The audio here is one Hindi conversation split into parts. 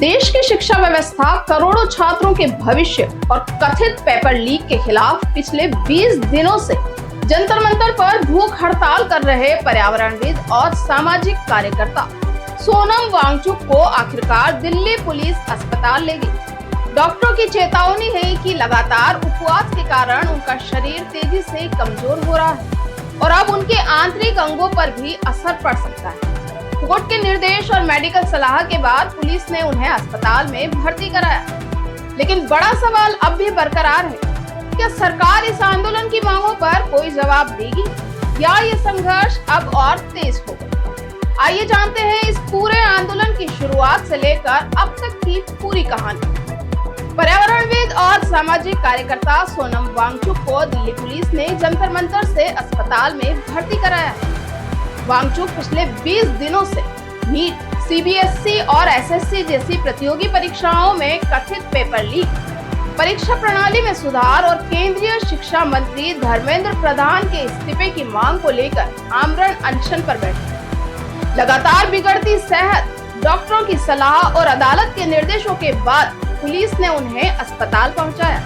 देश की शिक्षा व्यवस्था करोड़ों छात्रों के भविष्य और कथित पेपर लीक के खिलाफ पिछले 20 दिनों से जंतर मंतर पर भूख हड़ताल कर रहे पर्यावरणविद और सामाजिक कार्यकर्ता सोनम वांगचुक को आखिरकार दिल्ली पुलिस अस्पताल ले गई। डॉक्टरों की चेतावनी है कि लगातार उपवास के कारण उनका शरीर तेजी से कमजोर हो रहा है और अब उनके आंतरिक अंगों पर भी असर पड़ सकता है। कोर्ट के निर्देश और मेडिकल सलाह के बाद पुलिस ने उन्हें अस्पताल में भर्ती कराया, लेकिन बड़ा सवाल अब भी बरकरार है, क्या सरकार इस आंदोलन की मांगों पर कोई जवाब देगी या ये संघर्ष अब और तेज होगा? आइए जानते हैं इस पूरे आंदोलन की शुरुआत से लेकर अब तक की पूरी कहानी। पर्यावरणविद और सामाजिक कार्यकर्ता सोनम वांगचुक को दिल्ली पुलिस ने जंतर मंतर से अस्पताल में भर्ती कराया है। वांगचुक पिछले 20 दिनों से नीट, सीबीएसई और एसएससी जैसी प्रतियोगी परीक्षाओं में कथित पेपर लीक, परीक्षा प्रणाली में सुधार और केंद्रीय शिक्षा मंत्री धर्मेंद्र प्रधान के इस्तीफे की मांग को लेकर आमरण अनशन पर बैठे। लगातार बिगड़ती सेहत, डॉक्टरों की सलाह और अदालत के निर्देशों के बाद पुलिस ने उन्हें अस्पताल पहुंचाया।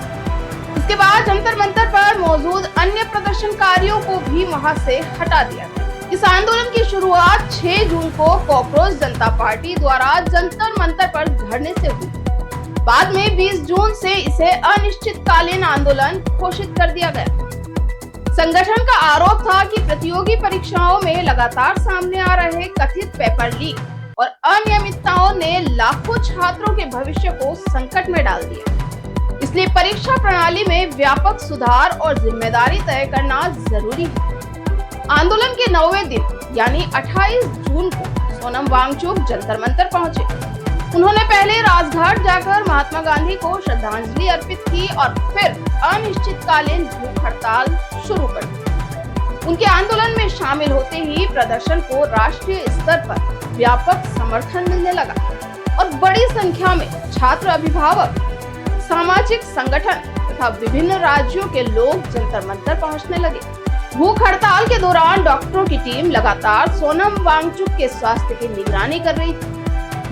इसके बाद जंतर मंतर पर मौजूद अन्य प्रदर्शनकारियों को भी वहां से हटा दिया। इस आंदोलन की शुरुआत 6 जून को कॉकरोच जनता पार्टी द्वारा जंतर मंतर पर धरने से हुई। बाद में 20 जून से इसे अनिश्चितकालीन आंदोलन घोषित कर दिया गया। संगठन का आरोप था कि प्रतियोगी परीक्षाओं में लगातार सामने आ रहे कथित पेपर लीक और अनियमितताओं ने लाखों छात्रों के भविष्य को संकट में डाल दिया। इसलिए परीक्षा प्रणाली में व्यापक सुधार और जिम्मेदारी तय करना जरूरी है। आंदोलन के 9वें दिन यानी 28 जून को सोनम वांगचुक जंतर मंतर पहुंचे। उन्होंने पहले राजघाट जाकर महात्मा गांधी को श्रद्धांजलि अर्पित की और फिर अनिश्चितकालीन भूख हड़ताल शुरू कर दी। उनके आंदोलन में शामिल होते ही प्रदर्शन को राष्ट्रीय स्तर पर व्यापक समर्थन मिलने लगा और बड़ी संख्या में छात्र, अभिभावक, सामाजिक संगठन तथा विभिन्न राज्यों के लोग जंतर मंतर पहुंचने लगे। भूख हड़ताल के दौरान डॉक्टरों की टीम लगातार सोनम वांगचुक के स्वास्थ्य की निगरानी कर रही थी।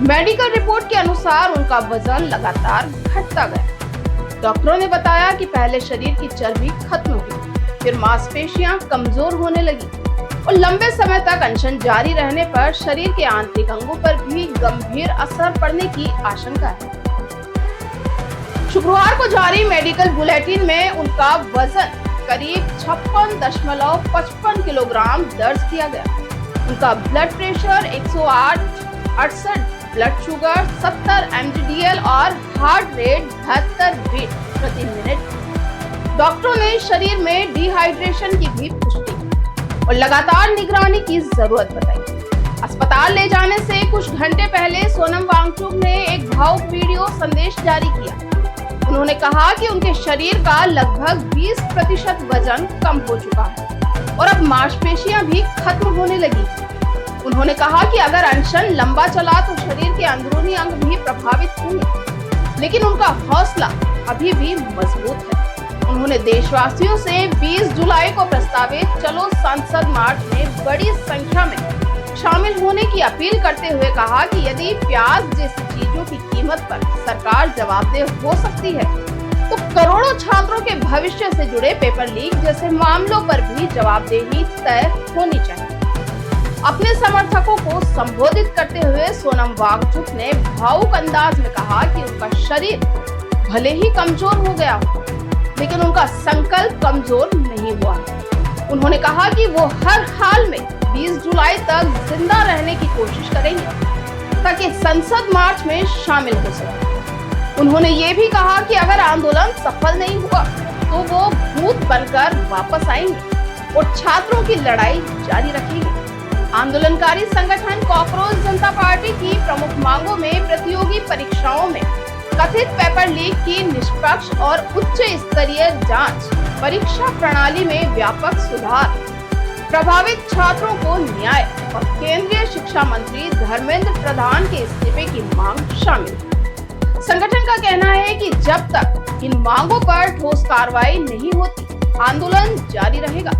मेडिकल रिपोर्ट के अनुसार उनका वजन लगातार घटता गया। डॉक्टरों ने बताया कि पहले शरीर की चर्बी खत्म हुई, फिर मांसपेशियां कमजोर होने लगी और लंबे समय तक अनशन जारी रहने पर शरीर के आंतरिक अंगों पर भी गंभीर असर पड़ने की आशंका है। शुक्रवार को जारी मेडिकल बुलेटिन में उनका वजन करीब 56.55 किलोग्राम दर्ज किया गया। उनका blood pressure 108, 68, blood sugar 70 mgdl और हार्ट रेट 72 बीट प्रति मिनट। डॉक्टरों ने शरीर में डिहाइड्रेशन की भी पुष्टि और लगातार निगरानी की जरूरत बताई। अस्पताल ले जाने से कुछ घंटे पहले सोनम वांगचुक ने एक भावुक वीडियो संदेश जारी किया। उन्होंने कहा कि उनके शरीर का लगभग 20% वजन कम हो चुका है और अब मांसपेशियां भी खत्म होने लगी। उन्होंने कहा कि अगर अनशन लंबा चला तो शरीर के अंदरूनी अंग भी प्रभावित होंगे, लेकिन उनका हौसला अभी भी मजबूत है। उन्होंने देशवासियों से 20 जुलाई को प्रस्तावित चलो संसद मार्च में बड़ी संख्या में शामिल होने की अपील करते हुए कहा कि यदि प्याज जैसी चीजों की कीमत पर सरकार जवाबदेह हो सकती है, तो करोड़ों छात्रों के भविष्य से जुड़े पेपर लीक जैसे मामलों पर भी जवाबदेही तय होनी चाहिए। अपने समर्थकों को संबोधित करते हुए सोनम वांगचुक ने भावुक अंदाज में कहा कि उनका शरीर भले ही कमजोर हो गया हो, लेकिन उनका संकल्प कमजोर नहीं हुआ। उन्होंने कहा कि वो हर हाल में 20 जुलाई तक जिंदा रहने की कोशिश करेंगे ताकि संसद मार्च में शामिल हो सके। उन्होंने ये भी कहा कि अगर आंदोलन सफल नहीं हुआ तो वो भूत बनकर वापस आएंगे और छात्रों की लड़ाई जारी रखेंगे। आंदोलनकारी संगठन कॉकरोच जनता पार्टी की प्रमुख मांगों में प्रतियोगी परीक्षाओं में कथित पेपर लीक की निष्पक्ष और उच्च स्तरीय जांच, परीक्षा प्रणाली में व्यापक सुधार, प्रभावित छात्रों को न्याय और केंद्रीय शिक्षा मंत्री धर्मेंद्र प्रधान के इस्तीफे की मांग शामिल है। संगठन का कहना है कि जब तक इन मांगों पर ठोस कार्रवाई नहीं होती, आंदोलन जारी रहेगा।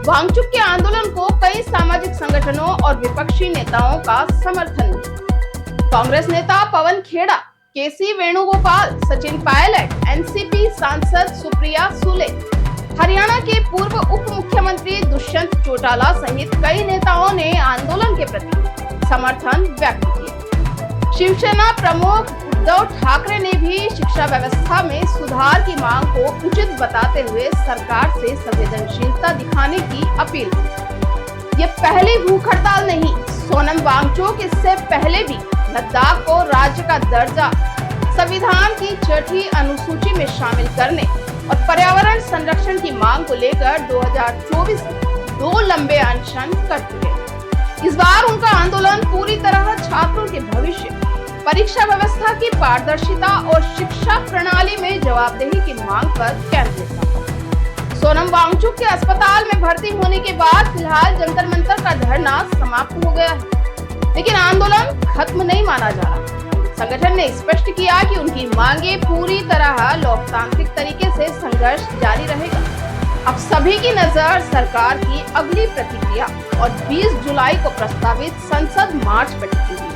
वांगचुक के आंदोलन को कई सामाजिक संगठनों और विपक्षी नेताओं का समर्थन मिला। कांग्रेस नेता पवन खेड़ा, केसी वेणुगोपाल, सचिन पायलट, एनसीपी सांसद सुप्रिया सुले, हरियाणा के पूर्व उप मुख्यमंत्री दुष्यंत चौटाला सहित कई नेताओं ने आंदोलन के प्रति समर्थन व्यक्त किया। शिवसेना प्रमुख उद्धव ठाकरे ने भी शिक्षा व्यवस्था में सुधार की मांग को उचित बताते हुए सरकार से संवेदनशीलता दिखाने की अपील की। ये पहली भूख हड़ताल नहीं, सोनम वांगचुक इससे पहले भी लद्दाख को राज्य का दर्जा, संविधान की 6ठी अनुसूची में शामिल करने और पर्यावरण संरक्षण की मांग को लेकर 2024 में 2 लंबे अनशन कर चुके। इस बार उनका आंदोलन पूरी तरह छात्रों के भविष्य, परीक्षा व्यवस्था की पारदर्शिता और शिक्षा प्रणाली में जवाबदेही की मांग पर केंद्रित था। सोनम वांगचुक के अस्पताल में भर्ती होने के बाद फिलहाल जंतर मंतर का धरना समाप्त हो गया है, लेकिन आंदोलन खत्म नहीं माना जा रहा। संगठन ने स्पष्ट किया कि उनकी मांगे पूरी तरह लोकतांत्रिक तरीके से संघर्ष जारी रहेगा। अब सभी की नजर सरकार की अगली प्रतिक्रिया और 20 जुलाई को प्रस्तावित संसद मार्च पर टिकी हुई है।